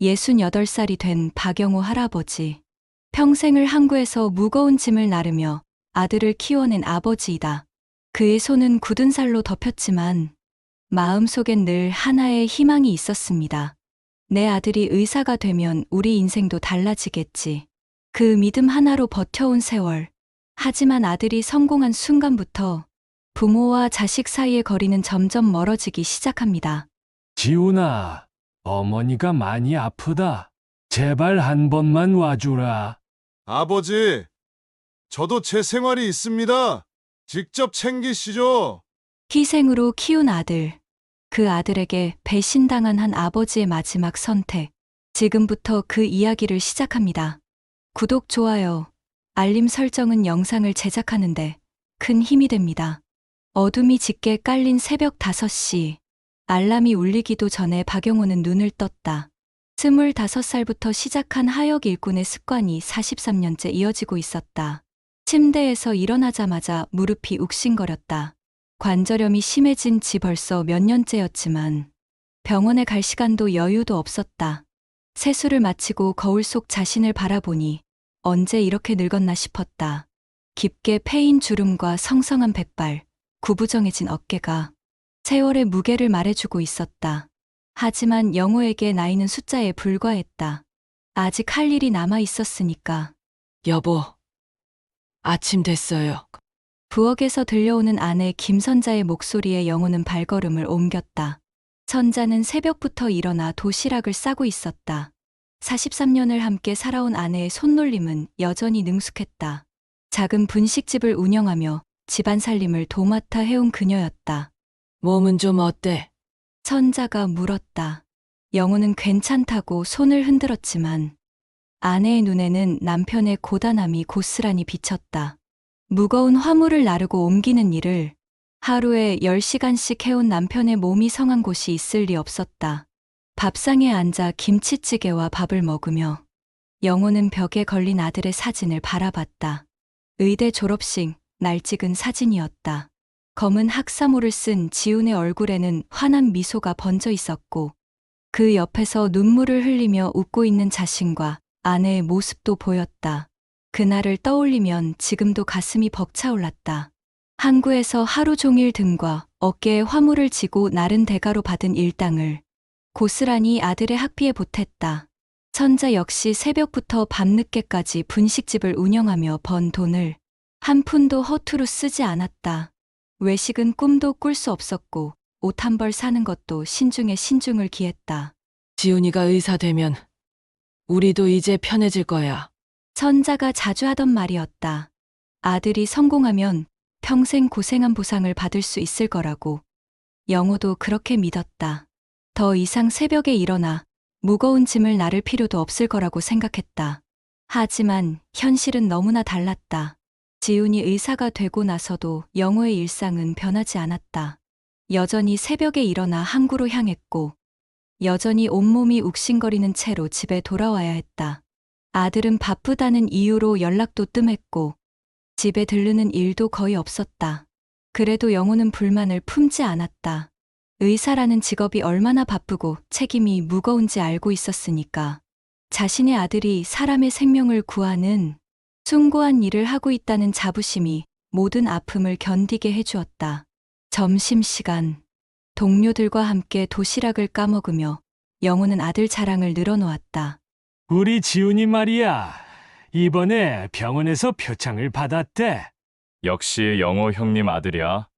68살이 된 박영호 할아버지. 평생을 항구에서 무거운 짐을 나르며 아들을 키워낸 아버지이다. 그의 손은 굳은 살로 덮였지만 마음속엔 늘 하나의 희망이 있었습니다. 내 아들이 의사가 되면 우리 인생도 달라지겠지. 그 믿음 하나로 버텨온 세월. 하지만 아들이 성공한 순간부터 부모와 자식 사이의 거리는 점점 멀어지기 시작합니다. 지훈아, 어머니가 많이 아프다. 제발 한 번만 와주라. 아버지, 저도 제 생활이 있습니다. 직접 챙기시죠. 희생으로 키운 아들. 그 아들에게 배신당한 한 아버지의 마지막 선택. 지금부터 그 이야기를 시작합니다. 구독, 좋아요, 알림 설정은 영상을 제작하는데 큰 힘이 됩니다. 어둠이 짙게 깔린 새벽 5시. 알람이 울리기도 전에 박영호는 눈을 떴다. 25살부터 시작한 하역 일꾼의 습관이 43년째 이어지고 있었다. 침대에서 일어나자마자 무릎이 욱신거렸다. 관절염이 심해진 지 벌써 몇 년째였지만 병원에 갈 시간도 여유도 없었다. 세수를 마치고 거울 속 자신을 바라보니 언제 이렇게 늙었나 싶었다. 깊게 패인 주름과 성성한 백발, 구부정해진 어깨가 세월의 무게를 말해주고 있었다. 하지만 영호에게 나이는 숫자에 불과했다. 아직 할 일이 남아 있었으니까. 여보, 아침 됐어요. 부엌에서 들려오는 아내 김선자의 목소리에 영호는 발걸음을 옮겼다. 선자는 새벽부터 일어나 도시락을 싸고 있었다. 43년을 함께 살아온 아내의 손놀림은 여전히 능숙했다. 작은 분식집을 운영하며 집안 살림을 도맡아 해온 그녀였다. 몸은 좀 어때? 선자가 물었다. 영호는 괜찮다고 손을 흔들었지만 아내의 눈에는 남편의 고단함이 고스란히 비쳤다. 무거운 화물을 나르고 옮기는 일을 하루에 10시간씩 해온 남편의 몸이 성한 곳이 있을 리 없었다. 밥상에 앉아 김치찌개와 밥을 먹으며 영호는 벽에 걸린 아들의 사진을 바라봤다. 의대 졸업식, 날 찍은 사진이었다. 검은 학사모를 쓴 지훈의 얼굴에는 환한 미소가 번져 있었고 그 옆에서 눈물을 흘리며 웃고 있는 자신과 아내의 모습도 보였다. 그날을 떠올리면 지금도 가슴이 벅차올랐다. 항구에서 하루 종일 등과 어깨에 화물을 지고 나른 대가로 받은 일당을 고스란히 아들의 학비에 보탰다. 선자 역시 새벽부터 밤늦게까지 분식집을 운영하며 번 돈을 한 푼도 허투루 쓰지 않았다. 외식은 꿈도 꿀 수 없었고 옷 한 벌 사는 것도 신중에 신중을 기했다. 지훈이가 의사 되면 우리도 이제 편해질 거야. 선자가 자주 하던 말이었다. 아들이 성공하면 평생 고생한 보상을 받을 수 있을 거라고. 영호도 그렇게 믿었다. 더 이상 새벽에 일어나 무거운 짐을 나를 필요도 없을 거라고 생각했다. 하지만 현실은 너무나 달랐다. 지훈이 의사가 되고 나서도 영호의 일상은 변하지 않았다. 여전히 새벽에 일어나 항구로 향했고 여전히 온몸이 욱신거리는 채로 집에 돌아와야 했다. 아들은 바쁘다는 이유로 연락도 뜸했고 집에 들르는 일도 거의 없었다. 그래도 영호는 불만을 품지 않았다. 의사라는 직업이 얼마나 바쁘고 책임이 무거운지 알고 있었으니까. 자신의 아들이 사람의 생명을 구하는 숭고한 일을 하고 있다는 자부심이 모든 아픔을 견디게 해주었다. 점심시간, 동료들과 함께 도시락을 까먹으며 영호는 아들 자랑을 늘어놓았다. 우리 지훈이 말이야. 이번에 병원에서 표창을 받았대. 역시 영호 형님 아들이야.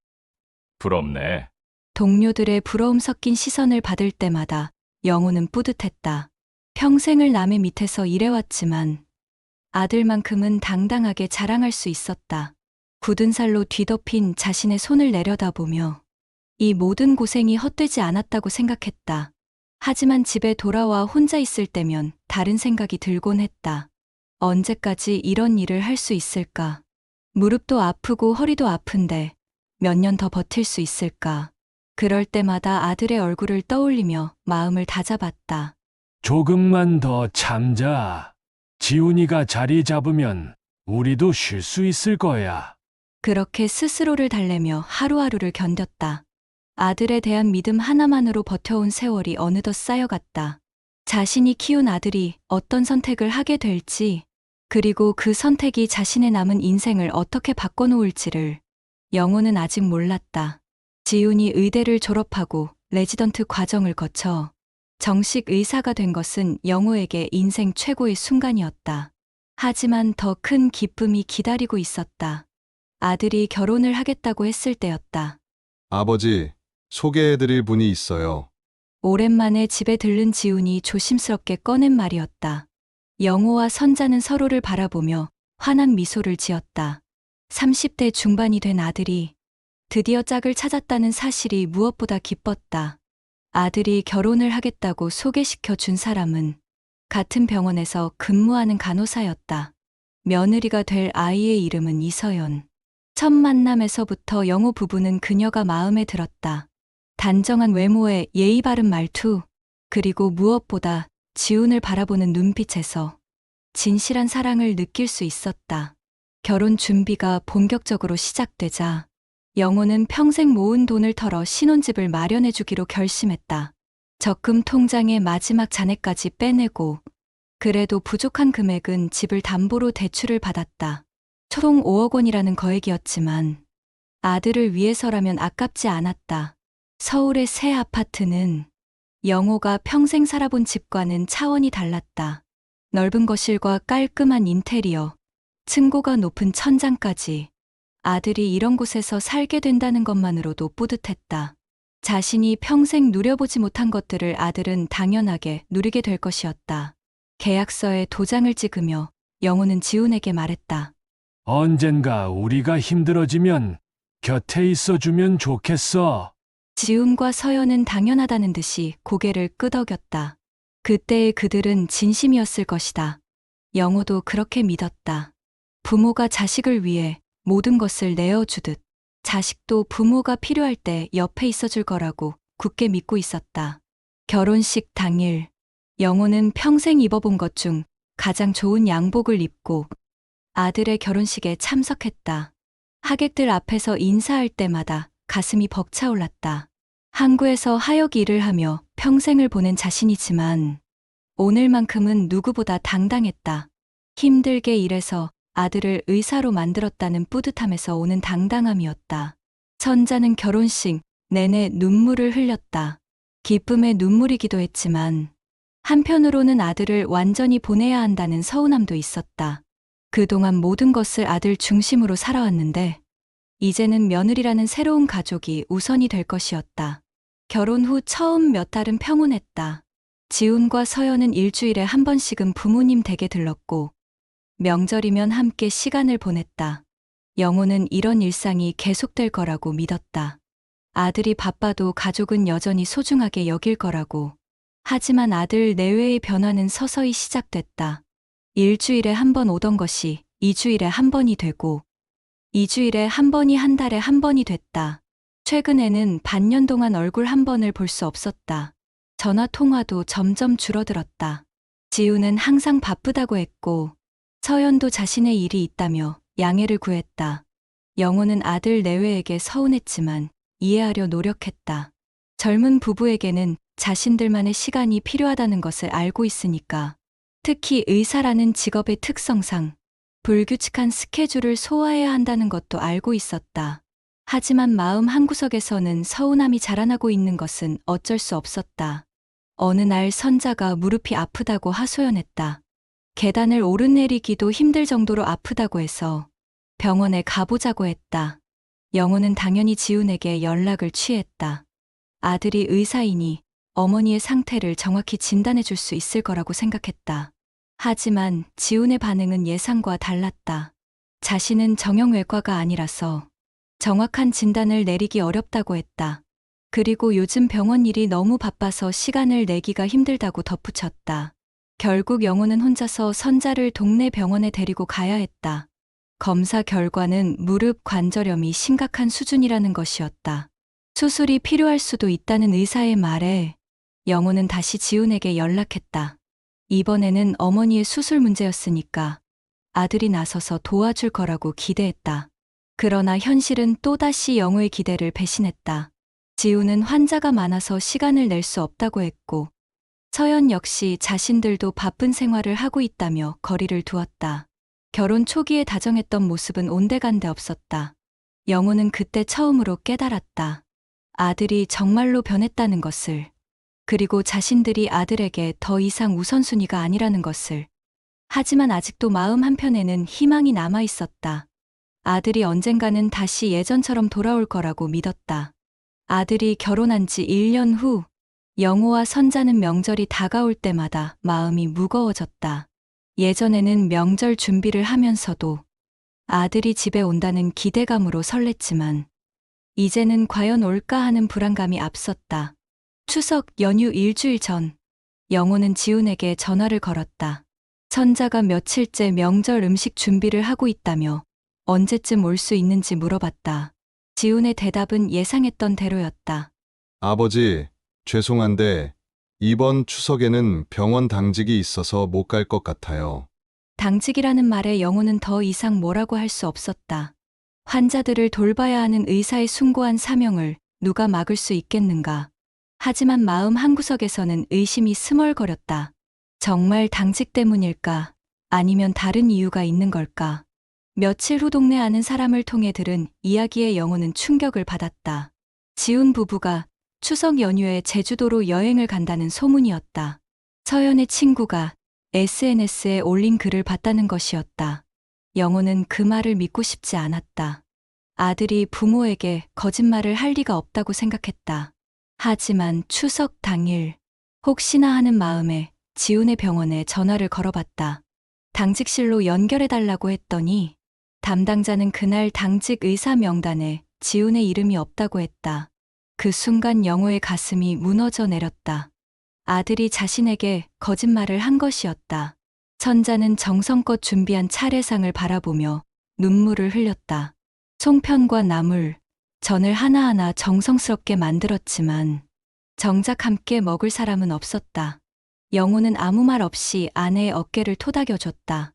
부럽네. 동료들의 부러움 섞인 시선을 받을 때마다 영호는 뿌듯했다. 평생을 남의 밑에서 일해왔지만 아들만큼은 당당하게 자랑할 수 있었다. 굳은 살로 뒤덮인 자신의 손을 내려다보며 이 모든 고생이 헛되지 않았다고 생각했다. 하지만 집에 돌아와 혼자 있을 때면 다른 생각이 들곤 했다. 언제까지 이런 일을 할 수 있을까? 무릎도 아프고 허리도 아픈데 몇 년 더 버틸 수 있을까? 그럴 때마다 아들의 얼굴을 떠올리며 마음을 다잡았다. 조금만 더 참자. 지훈이가 자리 잡으면 우리도 쉴 수 있을 거야. 그렇게 스스로를 달래며 하루하루를 견뎠다. 아들에 대한 믿음 하나만으로 버텨온 세월이 어느덧 쌓여갔다. 자신이 키운 아들이 어떤 선택을 하게 될지, 그리고 그 선택이 자신의 남은 인생을 어떻게 바꿔놓을지를 영호는 아직 몰랐다. 지훈이 의대를 졸업하고 레지던트 과정을 거쳐 정식 의사가 된 것은 영호에게 인생 최고의 순간이었다. 하지만 더 큰 기쁨이 기다리고 있었다. 아들이 결혼을 하겠다고 했을 때였다. 아버지, 소개해드릴 분이 있어요. 오랜만에 집에 들른 지훈이 조심스럽게 꺼낸 말이었다. 영호와 선자는 서로를 바라보며 환한 미소를 지었다. 30대 중반이 된 아들이 드디어 짝을 찾았다는 사실이 무엇보다 기뻤다. 아들이 결혼을 하겠다고 소개시켜 준 사람은 같은 병원에서 근무하는 간호사였다. 며느리가 될 아이의 이름은 이서연. 첫 만남에서부터 영호 부부는 그녀가 마음에 들었다. 단정한 외모에 예의 바른 말투, 그리고 무엇보다 지훈을 바라보는 눈빛에서 진실한 사랑을 느낄 수 있었다. 결혼 준비가 본격적으로 시작되자 영호는 평생 모은 돈을 털어 신혼집을 마련해주기로 결심했다. 적금 통장의 마지막 잔액까지 빼내고 그래도 부족한 금액은 집을 담보로 대출을 받았다. 총 5억 원이라는 거액이었지만 아들을 위해서라면 아깝지 않았다. 서울의 새 아파트는 영호가 평생 살아본 집과는 차원이 달랐다. 넓은 거실과 깔끔한 인테리어, 층고가 높은 천장까지 아들이 이런 곳에서 살게 된다는 것만으로도 뿌듯했다. 자신이 평생 누려보지 못한 것들을 아들은 당연하게 누리게 될 것이었다. 계약서에 도장을 찍으며 영호는 지훈에게 말했다. 언젠가 우리가 힘들어지면 곁에 있어주면 좋겠어. 지훈과 서연은 당연하다는 듯이 고개를 끄덕였다. 그때의 그들은 진심이었을 것이다. 영호도 그렇게 믿었다. 부모가 자식을 위해 모든 것을 내어주듯 자식도 부모가 필요할 때 옆에 있어줄 거라고 굳게 믿고 있었다. 결혼식 당일, 영호는 평생 입어본 것 중 가장 좋은 양복을 입고 아들의 결혼식에 참석했다. 하객들 앞에서 인사할 때마다 가슴이 벅차올랐다. 항구에서 하역 일을 하며 평생을 보낸 자신이지만 오늘만큼은 누구보다 당당했다. 힘들게 일해서 아들을 의사로 만들었다는 뿌듯함에서 오는 당당함이었다. 선자는 결혼식 내내 눈물을 흘렸다. 기쁨의 눈물이기도 했지만 한편으로는 아들을 완전히 보내야 한다는 서운함도 있었다. 그동안 모든 것을 아들 중심으로 살아왔는데 이제는 며느리라는 새로운 가족이 우선이 될 것이었다. 결혼 후 처음 몇 달은 평온했다. 지훈과 서연은 일주일에 한 번씩은 부모님 댁에 들렀고 명절이면 함께 시간을 보냈다. 영호는 이런 일상이 계속될 거라고 믿었다. 아들이 바빠도 가족은 여전히 소중하게 여길 거라고. 하지만 아들 내외의 변화는 서서히 시작됐다. 일주일에 한 번 오던 것이 2주일에 한 번이 되고 2주일에 한 번이 한 달에 한 번이 됐다. 최근에는 반년 동안 얼굴 한 번을 볼 수 없었다. 전화 통화도 점점 줄어들었다. 지우는 항상 바쁘다고 했고 서연도 자신의 일이 있다며 양해를 구했다. 영호는 아들 내외에게 서운했지만 이해하려 노력했다. 젊은 부부에게는 자신들만의 시간이 필요하다는 것을 알고 있으니까. 특히 의사라는 직업의 특성상 불규칙한 스케줄을 소화해야 한다는 것도 알고 있었다. 하지만 마음 한구석에서는 서운함이 자라나고 있는 것은 어쩔 수 없었다. 어느 날 선자가 무릎이 아프다고 하소연했다. 계단을 오르내리기도 힘들 정도로 아프다고 해서 병원에 가보자고 했다. 영호는 당연히 지훈에게 연락을 취했다. 아들이 의사이니 어머니의 상태를 정확히 진단해 줄 수 있을 거라고 생각했다. 하지만 지훈의 반응은 예상과 달랐다. 자신은 정형외과가 아니라서 정확한 진단을 내리기 어렵다고 했다. 그리고 요즘 병원 일이 너무 바빠서 시간을 내기가 힘들다고 덧붙였다. 결국 영호는 혼자서 선자를 동네 병원에 데리고 가야 했다. 검사 결과는 무릎 관절염이 심각한 수준이라는 것이었다. 수술이 필요할 수도 있다는 의사의 말에 영호는 다시 지훈에게 연락했다. 이번에는 어머니의 수술 문제였으니까 아들이 나서서 도와줄 거라고 기대했다. 그러나 현실은 또다시 영호의 기대를 배신했다. 지훈은 환자가 많아서 시간을 낼 수 없다고 했고 서연 역시 자신들도 바쁜 생활을 하고 있다며 거리를 두었다. 결혼 초기에 다정했던 모습은 온데간데 없었다. 영호는 그때 처음으로 깨달았다. 아들이 정말로 변했다는 것을. 그리고 자신들이 아들에게 더 이상 우선순위가 아니라는 것을. 하지만 아직도 마음 한편에는 희망이 남아 있었다. 아들이 언젠가는 다시 예전처럼 돌아올 거라고 믿었다. 아들이 결혼한 지 1년 후, 영호와 선자는 명절이 다가올 때마다 마음이 무거워졌다. 예전에는 명절 준비를 하면서도 아들이 집에 온다는 기대감으로 설렜지만, 이제는 과연 올까 하는 불안감이 앞섰다. 추석 연휴 일주일 전, 영호는 지훈에게 전화를 걸었다. 선자가 며칠째 명절 음식 준비를 하고 있다며 언제쯤 올 수 있는지 물어봤다. 지훈의 대답은 예상했던 대로였다. 아버지, 죄송한데 이번 추석에는 병원 당직이 있어서 못 갈 것 같아요. 당직이라는 말에 영호는 더 이상 뭐라고 할 수 없었다. 환자들을 돌봐야 하는 의사의 숭고한 사명을 누가 막을 수 있겠는가. 하지만 마음 한구석에서는 의심이 스멀거렸다. 정말 당직 때문일까? 아니면 다른 이유가 있는 걸까? 며칠 후 동네 아는 사람을 통해 들은 이야기에 영호는 충격을 받았다. 지훈 부부가 추석 연휴에 제주도로 여행을 간다는 소문이었다. 서연의 친구가 SNS에 올린 글을 봤다는 것이었다. 영호는 그 말을 믿고 싶지 않았다. 아들이 부모에게 거짓말을 할 리가 없다고 생각했다. 하지만 추석 당일, 혹시나 하는 마음에 지훈의 병원에 전화를 걸어봤다. 당직실로 연결해달라고 했더니 담당자는 그날 당직 의사 명단에 지훈의 이름이 없다고 했다. 그 순간 영호의 가슴이 무너져 내렸다. 아들이 자신에게 거짓말을 한 것이었다. 선자는 정성껏 준비한 차례상을 바라보며 눈물을 흘렸다. 송편과 나물, 전을 하나하나 정성스럽게 만들었지만 정작 함께 먹을 사람은 없었다. 영호는 아무 말 없이 아내의 어깨를 토닥여줬다.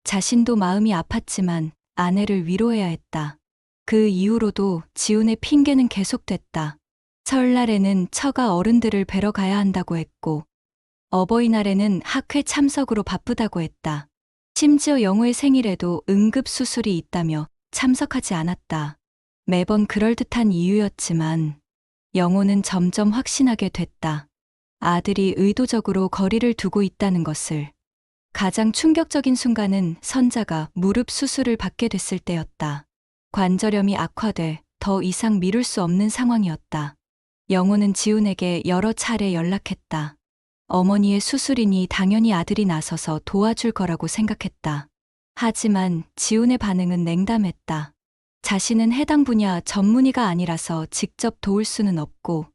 자신도 마음이 아팠지만 아내를 위로해야 했다. 그 이후로도 지훈의 핑계는 계속됐다. 설날에는 처가 어른들을 뵈러 가야 한다고 했고, 어버이날에는 학회 참석으로 바쁘다고 했다. 심지어 영호의 생일에도 응급수술이 있다며 참석하지 않았다. 매번 그럴듯한 이유였지만 영호는 점점 확신하게 됐다. 아들이 의도적으로 거리를 두고 있다는 것을. 가장 충격적인 순간은 선자가 무릎 수술을 받게 됐을 때였다. 관절염이 악화돼 더 이상 미룰 수 없는 상황이었다. 영호는 지훈에게 여러 차례 연락했다. 어머니의 수술이니 당연히 아들이 나서서 도와줄 거라고 생각했다. 하지만 지훈의 반응은 냉담했다. 자신은 해당 분야 전문의가 아니라서 직접 도울 수는 없고,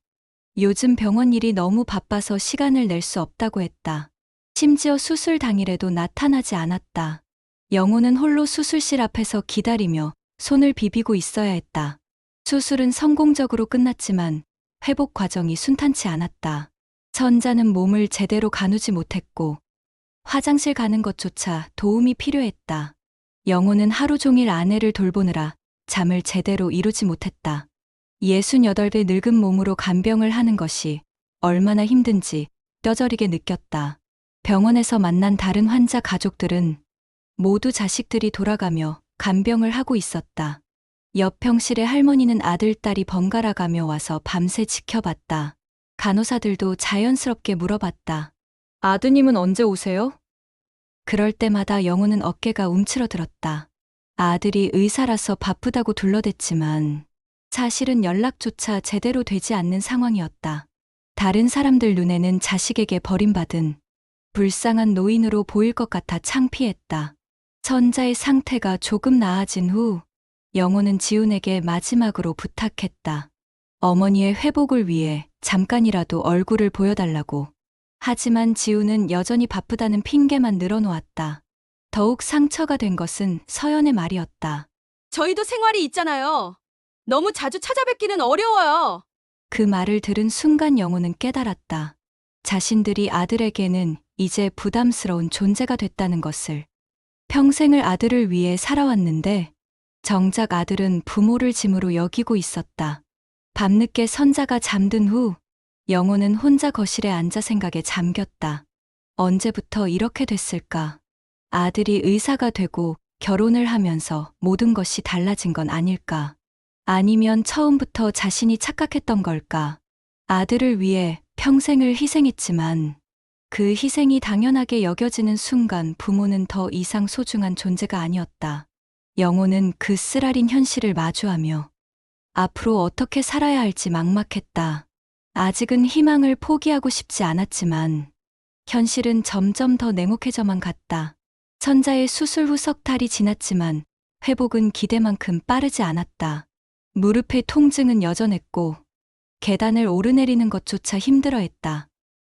요즘 병원 일이 너무 바빠서 시간을 낼 수 없다고 했다. 심지어 수술 당일에도 나타나지 않았다. 영호는 홀로 수술실 앞에서 기다리며 손을 비비고 있어야 했다. 수술은 성공적으로 끝났지만 회복 과정이 순탄치 않았다. 선자는 몸을 제대로 가누지 못했고 화장실 가는 것조차 도움이 필요했다. 영호는 하루 종일 아내를 돌보느라 잠을 제대로 이루지 못했다. 68배 늙은 몸으로 간병을 하는 것이 얼마나 힘든지 뼈저리게 느꼈다. 병원에서 만난 다른 환자 가족들은 모두 자식들이 돌아가며 간병을 하고 있었다. 옆 병실의 할머니는 아들, 딸이 번갈아 가며 와서 밤새 지켜봤다. 간호사들도 자연스럽게 물어봤다. 아드님은 언제 오세요? 그럴 때마다 영호는 어깨가 움츠러들었다. 아들이 의사라서 바쁘다고 둘러댔지만 사실은 연락조차 제대로 되지 않는 상황이었다. 다른 사람들 눈에는 자식에게 버림받은 불쌍한 노인으로 보일 것 같아 창피했다. 선자의 상태가 조금 나아진 후 영호는 지훈에게 마지막으로 부탁했다. 어머니의 회복을 위해 잠깐이라도 얼굴을 보여달라고. 하지만 지훈은 여전히 바쁘다는 핑계만 늘어놓았다. 더욱 상처가 된 것은 서연의 말이었다. 저희도 생활이 있잖아요. 너무 자주 찾아뵙기는 어려워요. 그 말을 들은 순간 영호는 깨달았다. 자신들이 아들에게는 이제 부담스러운 존재가 됐다는 것을. 평생을 아들을 위해 살아왔는데 정작 아들은 부모를 짐으로 여기고 있었다. 밤늦게 선자가 잠든 후 영호는 혼자 거실에 앉아 생각에 잠겼다. 언제부터 이렇게 됐을까? 아들이 의사가 되고 결혼을 하면서 모든 것이 달라진 건 아닐까? 아니면 처음부터 자신이 착각했던 걸까? 아들을 위해 평생을 희생했지만 그 희생이 당연하게 여겨지는 순간 부모는 더 이상 소중한 존재가 아니었다. 영호는 그 쓰라린 현실을 마주하며 앞으로 어떻게 살아야 할지 막막했다. 아직은 희망을 포기하고 싶지 않았지만 현실은 점점 더 냉혹해져만 갔다. 천자의 수술 후 석 달이 지났지만 회복은 기대만큼 빠르지 않았다. 무릎의 통증은 여전했고 계단을 오르내리는 것조차 힘들어했다.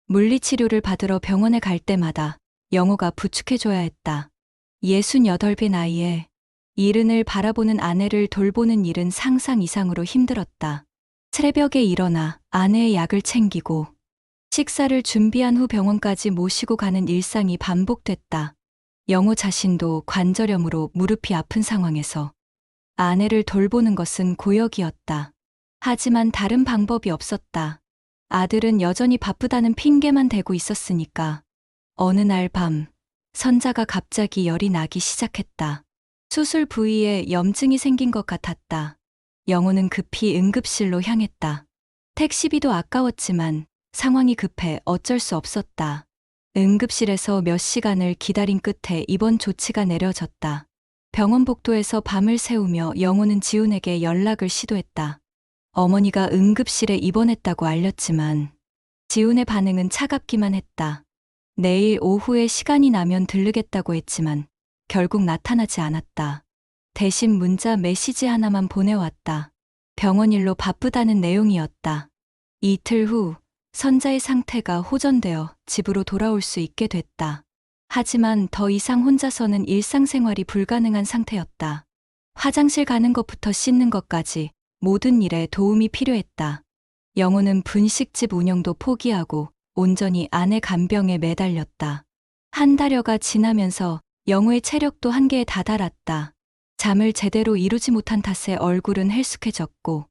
물리치료를 받으러 병원에 갈 때마다 영호가 부축해줘야 했다. 68의 나이에 이른을 바라보는 아내를 돌보는 일은 상상 이상으로 힘들었다. 새벽에 일어나 아내의 약을 챙기고 식사를 준비한 후 병원까지 모시고 가는 일상이 반복됐다. 영호 자신도 관절염으로 무릎이 아픈 상황에서 아내를 돌보는 것은 고역이었다. 하지만 다른 방법이 없었다. 아들은 여전히 바쁘다는 핑계만 대고 있었으니까. 어느 날 밤, 선자가 갑자기 열이 나기 시작했다. 수술 부위에 염증이 생긴 것 같았다. 영호는 급히 응급실로 향했다. 택시비도 아까웠지만 상황이 급해 어쩔 수 없었다. 응급실에서 몇 시간을 기다린 끝에 입원 조치가 내려졌다. 병원 복도에서 밤을 새우며 영호는 지훈에게 연락을 시도했다. 어머니가 응급실에 입원했다고 알렸지만 지훈의 반응은 차갑기만 했다. 내일 오후에 시간이 나면 들르겠다고 했지만 결국 나타나지 않았다. 대신 문자 메시지 하나만 보내왔다. 병원 일로 바쁘다는 내용이었다. 이틀 후 선자의 상태가 호전되어 집으로 돌아올 수 있게 됐다. 하지만 더 이상 혼자서는 일상생활이 불가능한 상태였다. 화장실 가는 것부터 씻는 것까지 모든 일에 도움이 필요했다. 영호는 분식집 운영도 포기하고 온전히 아내 간병에 매달렸다. 한 달여가 지나면서 영호의 체력도 한계에 다다랐다. 잠을 제대로 이루지 못한 탓에 얼굴은 헬쑥해졌고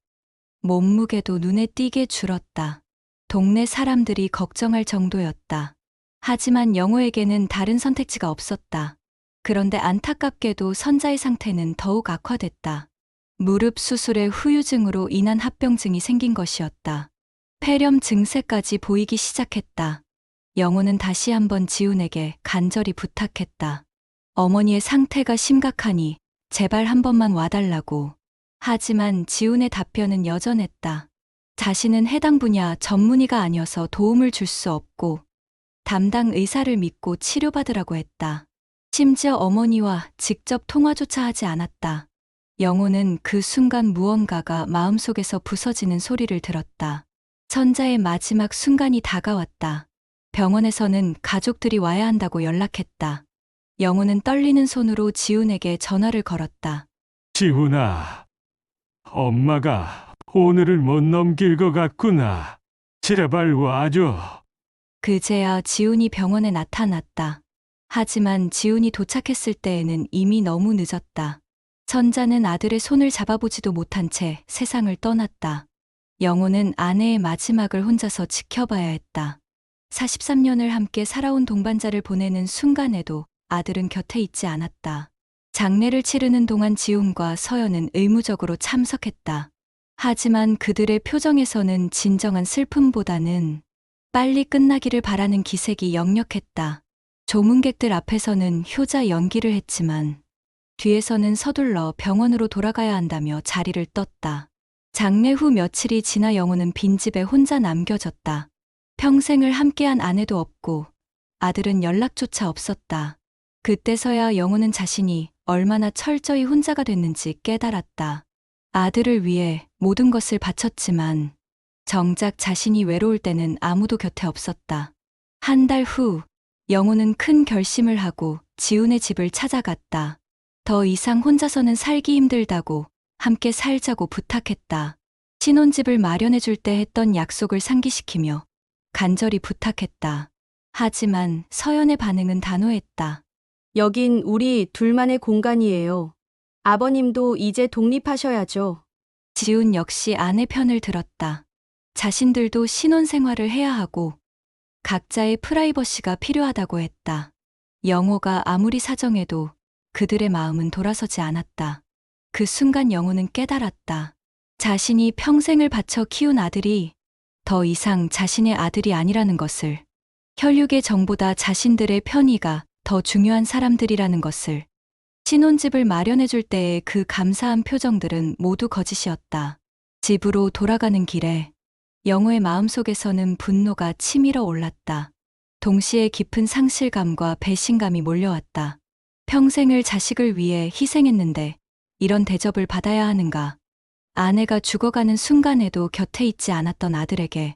몸무게도 눈에 띄게 줄었다. 동네 사람들이 걱정할 정도였다. 하지만 영호에게는 다른 선택지가 없었다. 그런데 안타깝게도 선자의 상태는 더욱 악화됐다. 무릎 수술의 후유증으로 인한 합병증이 생긴 것이었다. 폐렴 증세까지 보이기 시작했다. 영호는 다시 한번 지훈에게 간절히 부탁했다. 어머니의 상태가 심각하니 제발 한 번만 와달라고. 하지만 지훈의 답변은 여전했다. 자신은 해당 분야 전문의가 아니어서 도움을 줄 수 없고 담당 의사를 믿고 치료받으라고 했다. 심지어 어머니와 직접 통화조차 하지 않았다. 영호는 그 순간 무언가가 마음속에서 부서지는 소리를 들었다. 선자의 마지막 순간이 다가왔다. 병원에서는 가족들이 와야 한다고 연락했다. 영호는 떨리는 손으로 지훈에게 전화를 걸었다. 지훈아, 엄마가 오늘을 못 넘길 것 같구나. 제발 와줘. 그제야 지훈이 병원에 나타났다. 하지만 지훈이 도착했을 때에는 이미 너무 늦었다. 선자는 아들의 손을 잡아보지도 못한 채 세상을 떠났다. 영호는 아내의 마지막을 혼자서 지켜봐야 했다. 43년을 함께 살아온 동반자를 보내는 순간에도 아들은 곁에 있지 않았다. 장례를 치르는 동안 지훈과 서연은 의무적으로 참석했다. 하지만 그들의 표정에서는 진정한 슬픔보다는 빨리 끝나기를 바라는 기색이 역력했다. 조문객들 앞에서는 효자 연기를 했지만 뒤에서는 서둘러 병원으로 돌아가야 한다며 자리를 떴다. 장례 후 며칠이 지나 영호는 빈집에 혼자 남겨졌다. 평생을 함께한 아내도 없고 아들은 연락조차 없었다. 그때서야 영호는 자신이 얼마나 철저히 혼자가 됐는지 깨달았다. 아들을 위해 모든 것을 바쳤지만 정작 자신이 외로울 때는 아무도 곁에 없었다. 한 달 후 영호는 큰 결심을 하고 지훈의 집을 찾아갔다. 더 이상 혼자서는 살기 힘들다고 함께 살자고 부탁했다. 신혼집을 마련해줄 때 했던 약속을 상기시키며 간절히 부탁했다. 하지만 서연의 반응은 단호했다. 여긴 우리 둘만의 공간이에요. 아버님도 이제 독립하셔야죠. 지훈 역시 아내 편을 들었다. 자신들도 신혼생활을 해야 하고 각자의 프라이버시가 필요하다고 했다. 영호가 아무리 사정해도 그들의 마음은 돌아서지 않았다. 그 순간 영호는 깨달았다. 자신이 평생을 바쳐 키운 아들이 더 이상 자신의 아들이 아니라는 것을, 혈육의 정보다 자신들의 편의가 더 중요한 사람들이라는 것을. 신혼집을 마련해줄 때의 그 감사한 표정들은 모두 거짓이었다. 집으로 돌아가는 길에 영호의 마음속에서는 분노가 치밀어 올랐다. 동시에 깊은 상실감과 배신감이 몰려왔다. 평생을 자식을 위해 희생했는데 이런 대접을 받아야 하는가? 아내가 죽어가는 순간에도 곁에 있지 않았던 아들에게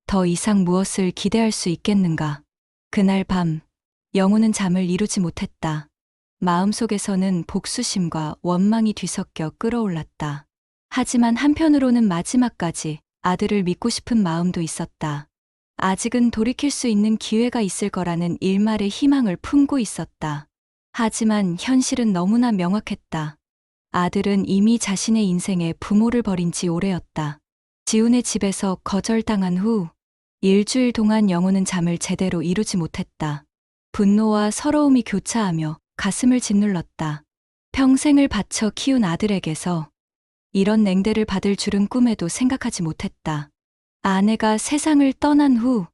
더 이상 무엇을 기대할 수 있겠는가? 그날 밤, 영호는 잠을 이루지 못했다. 마음속에서는 복수심과 원망이 뒤섞여 끓어올랐다. 하지만 한편으로는 마지막까지 아들을 믿고 싶은 마음도 있었다. 아직은 돌이킬 수 있는 기회가 있을 거라는 일말의 희망을 품고 있었다. 하지만 현실은 너무나 명확했다. 아들은 이미 자신의 인생에 부모를 버린 지 오래였다. 지훈의 집에서 거절당한 후 일주일 동안 영호는 잠을 제대로 이루지 못했다. 분노와 서러움이 교차하며 가슴을 짓눌렀다. 평생을 바쳐 키운 아들에게서 이런 냉대를 받을 줄은 꿈에도 생각하지 못했다. 아내가 세상을 떠난 후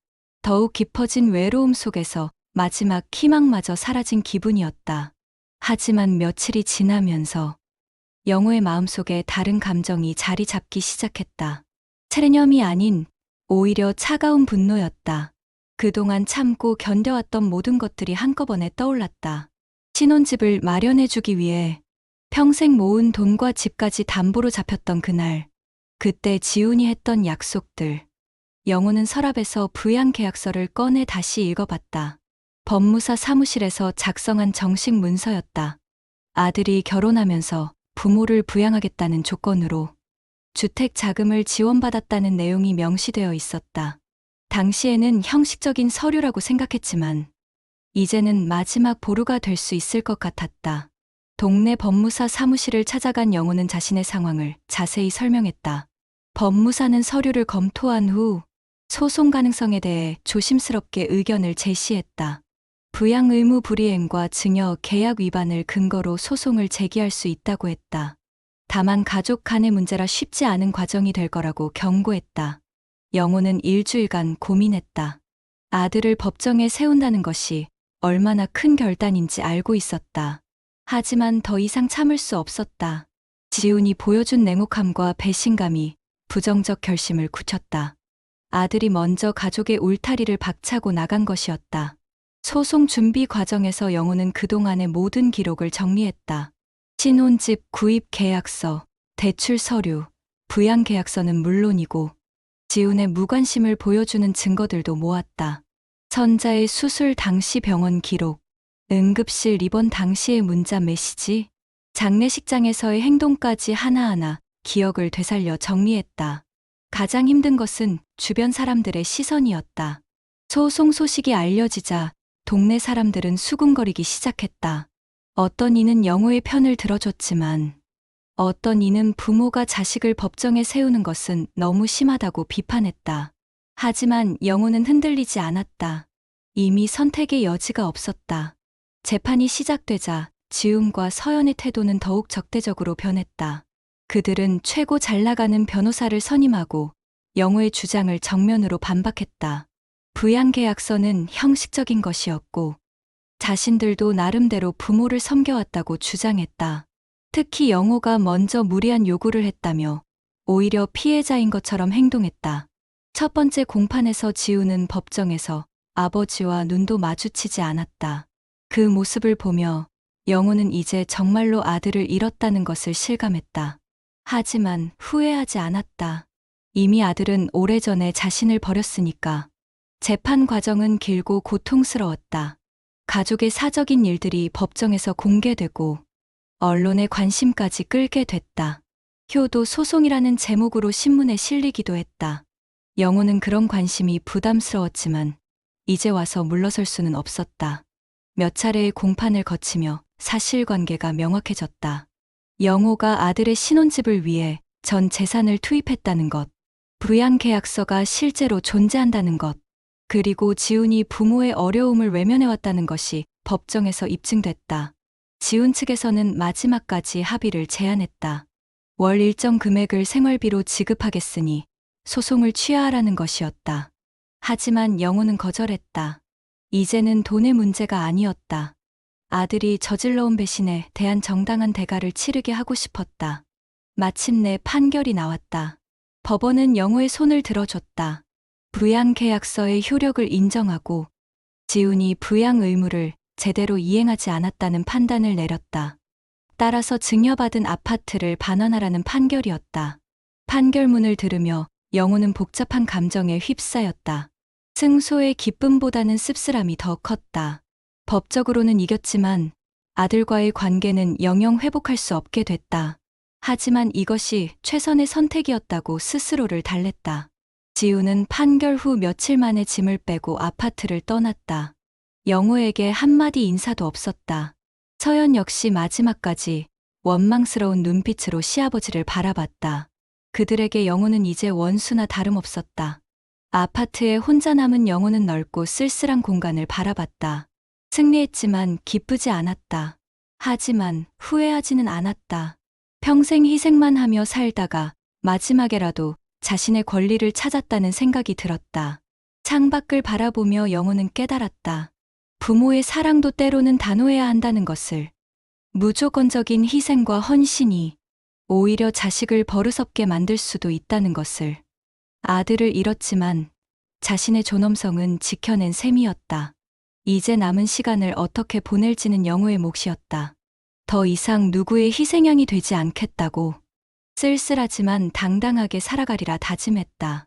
더욱 깊어진 외로움 속에서 마지막 희망마저 사라진 기분이었다. 하지만 며칠이 지나면서 영호의 마음속에 다른 감정이 자리 잡기 시작했다. 체념이 아닌 오히려 차가운 분노였다. 그동안 참고 견뎌왔던 모든 것들이 한꺼번에 떠올랐다. 신혼집을 마련해주기 위해 평생 모은 돈과 집까지 담보로 잡혔던 그날, 그때 지훈이 했던 약속들. 영호는 서랍에서 부양계약서를 꺼내 다시 읽어봤다. 법무사 사무실에서 작성한 정식 문서였다. 아들이 결혼하면서 부모를 부양하겠다는 조건으로 주택 자금을 지원받았다는 내용이 명시되어 있었다. 당시에는 형식적인 서류라고 생각했지만 이제는 마지막 보루가 될 수 있을 것 같았다. 동네 법무사 사무실을 찾아간 영호는 자신의 상황을 자세히 설명했다. 법무사는 서류를 검토한 후 소송 가능성에 대해 조심스럽게 의견을 제시했다. 부양 의무 불이행과 증여 계약 위반을 근거로 소송을 제기할 수 있다고 했다. 다만 가족 간의 문제라 쉽지 않은 과정이 될 거라고 경고했다. 영호는 일주일간 고민했다. 아들을 법정에 세운다는 것이 얼마나 큰 결단인지 알고 있었다. 하지만 더 이상 참을 수 없었다. 지훈이 보여준 냉혹함과 배신감이 부정적 결심을 굳혔다. 아들이 먼저 가족의 울타리를 박차고 나간 것이었다. 소송 준비 과정에서 영호는 그동안의 모든 기록을 정리했다. 신혼집 구입 계약서, 대출 서류, 부양 계약서는 물론이고 지훈의 무관심을 보여주는 증거들도 모았다. 선자의 수술 당시 병원 기록, 응급실 입원 당시의 문자 메시지, 장례식장에서의 행동까지 하나하나 기억을 되살려 정리했다. 가장 힘든 것은 주변 사람들의 시선이었다. 소송 소식이 알려지자 동네 사람들은 수군거리기 시작했다. 어떤 이는 영호의 편을 들어줬지만 어떤 이는 부모가 자식을 법정에 세우는 것은 너무 심하다고 비판했다. 하지만 영호는 흔들리지 않았다. 이미 선택의 여지가 없었다. 재판이 시작되자 지훈과 서연의 태도는 더욱 적대적으로 변했다. 그들은 최고 잘나가는 변호사를 선임하고 영호의 주장을 정면으로 반박했다. 부양계약서는 형식적인 것이었고 자신들도 나름대로 부모를 섬겨왔다고 주장했다. 특히 영호가 먼저 무리한 요구를 했다며 오히려 피해자인 것처럼 행동했다. 첫 번째 공판에서 지훈은 법정에서 아버지와 눈도 마주치지 않았다. 그 모습을 보며 영호는 이제 정말로 아들을 잃었다는 것을 실감했다. 하지만 후회하지 않았다. 이미 아들은 오래전에 자신을 버렸으니까. 재판 과정은 길고 고통스러웠다. 가족의 사적인 일들이 법정에서 공개되고 언론의 관심까지 끌게 됐다. 효도 소송이라는 제목으로 신문에 실리기도 했다. 영호는 그런 관심이 부담스러웠지만 이제 와서 물러설 수는 없었다. 몇 차례의 공판을 거치며 사실관계가 명확해졌다. 영호가 아들의 신혼집을 위해 전 재산을 투입했다는 것, 부양 계약서가 실제로 존재한다는 것, 그리고 지훈이 부모의 어려움을 외면해왔다는 것이 법정에서 입증됐다. 지훈 측에서는 마지막까지 합의를 제안했다. 월 일정 금액을 생활비로 지급하겠으니 소송을 취하하라는 것이었다. 하지만 영호는 거절했다. 이제는 돈의 문제가 아니었다. 아들이 저질러온 배신에 대한 정당한 대가를 치르게 하고 싶었다. 마침내 판결이 나왔다. 법원은 영호의 손을 들어줬다. 부양 계약서의 효력을 인정하고 지훈이 부양 의무를 제대로 이행하지 않았다는 판단을 내렸다. 따라서 증여받은 아파트를 반환하라는 판결이었다. 판결문을 들으며 영호는 복잡한 감정에 휩싸였다. 승소의 기쁨보다는 씁쓸함이 더 컸다. 법적으로는 이겼지만 아들과의 관계는 영영 회복할 수 없게 됐다. 하지만 이것이 최선의 선택이었다고 스스로를 달랬다. 지훈은 판결 후 며칠 만에 짐을 빼고 아파트를 떠났다. 영호에게 한마디 인사도 없었다. 서연 역시 마지막까지 원망스러운 눈빛으로 시아버지를 바라봤다. 그들에게 영호는 이제 원수나 다름없었다. 아파트에 혼자 남은 영호는 넓고 쓸쓸한 공간을 바라봤다. 승리했지만 기쁘지 않았다. 하지만 후회하지는 않았다. 평생 희생만 하며 살다가 마지막에라도 자신의 권리를 찾았다는 생각이 들었다. 창밖을 바라보며 영호는 깨달았다. 부모의 사랑도 때로는 단호해야 한다는 것을. 무조건적인 희생과 헌신이 오히려 자식을 버릇없게 만들 수도 있다는 것을. 아들을 잃었지만 자신의 존엄성은 지켜낸 셈이었다. 이제 남은 시간을 어떻게 보낼지는 영호의 몫이었다. 더 이상 누구의 희생양이 되지 않겠다고 쓸쓸하지만 당당하게 살아가리라 다짐했다.